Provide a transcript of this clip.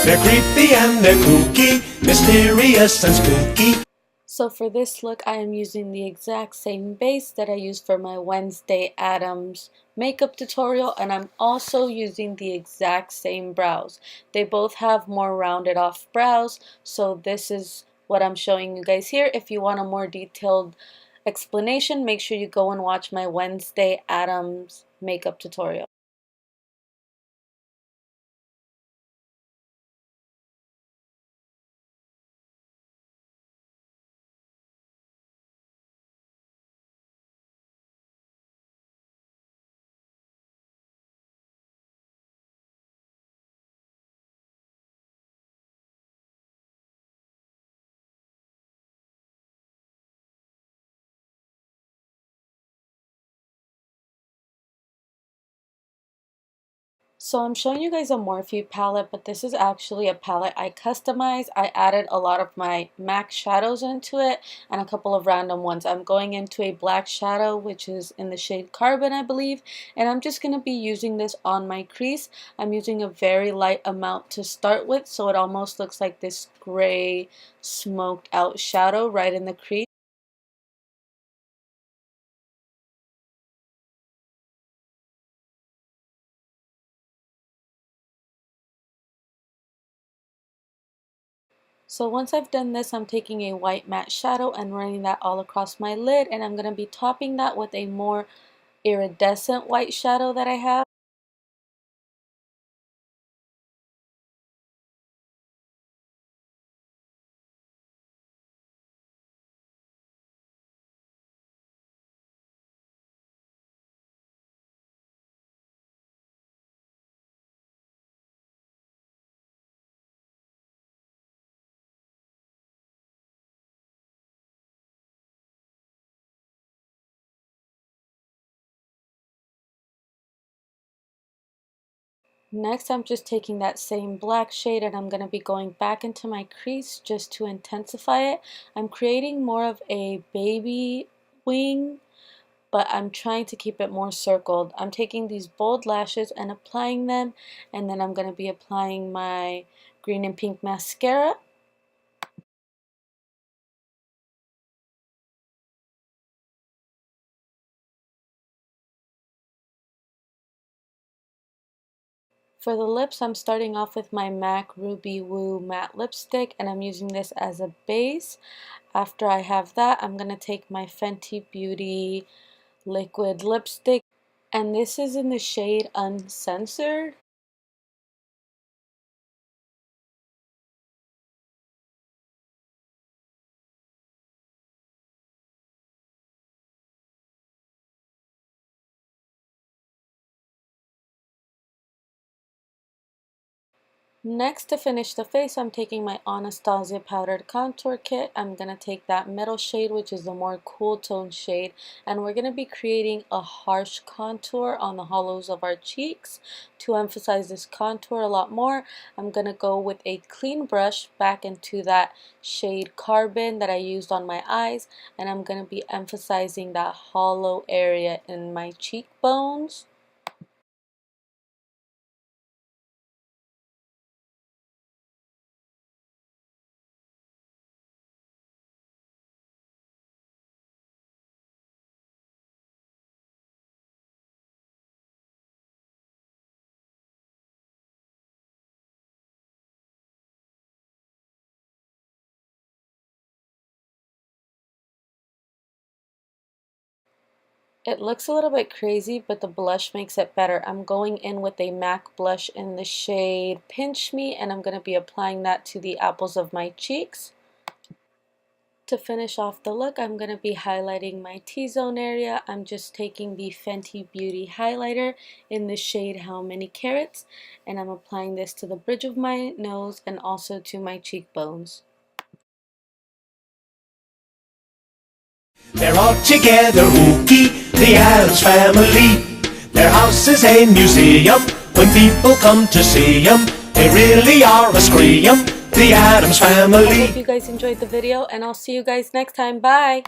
They're creepy and they're kooky, mysterious and spooky. So for this look, I am using the exact same base that I used for my Wednesday Addams makeup tutorial, and I'm also using the exact same brows. They both have more rounded off brows, so this is what I'm showing you guys here. If you want a more detailed explanation, make sure you go and watch my Wednesday Addams makeup tutorial. So I'm showing you guys a Morphe palette, but this is actually a palette I customized. I added a lot of my MAC shadows into it and a couple of random ones. I'm going into a black shadow, which is in the shade Carbon, I believe, and I'm just going to be using this on my crease. I'm using a very light amount to start with, so it almost looks like this gray smoked out shadow right in the crease. So once I've done this, I'm taking a white matte shadow and running that all across my lid, and I'm going to be topping that with a more iridescent white shadow that I have. Next, I'm just taking that same black shade and I'm going to be going back into my crease just to intensify it. I'm creating more of a baby wing, but I'm trying to keep it more circled. I'm taking these bold lashes and applying them, and then I'm going to be applying my green and pink mascara. For the lips, I'm starting off with my MAC Ruby Woo matte lipstick, and I'm using this as a base. After I have that, I'm going to take my Fenty Beauty liquid lipstick, and this is in the shade Uncensored. Next, to finish the face, I'm taking my Anastasia powdered contour kit. I'm going to take that middle shade, which is the more cool tone shade, and we're going to be creating a harsh contour on the hollows of our cheeks. To emphasize this contour a lot more, I'm going to go with a clean brush back into that shade Carbon that I used on my eyes, and I'm going to be emphasizing that hollow area in my cheekbones. It looks a little bit crazy, but the blush makes it better. I'm going in with a MAC blush in the shade Pinch Me, and I'm going to be applying that to the apples of my cheeks. To finish off the look, I'm going to be highlighting my T-zone area. I'm just taking the Fenty Beauty highlighter in the shade How Many Carats, and I'm applying this to the bridge of my nose and also to my cheekbones. They're all together hooky, the Addams family. Their house is a museum. When people come to see them, they really are a scream. The Addams family. I hope you guys enjoyed the video, and I'll see you guys next time. Bye!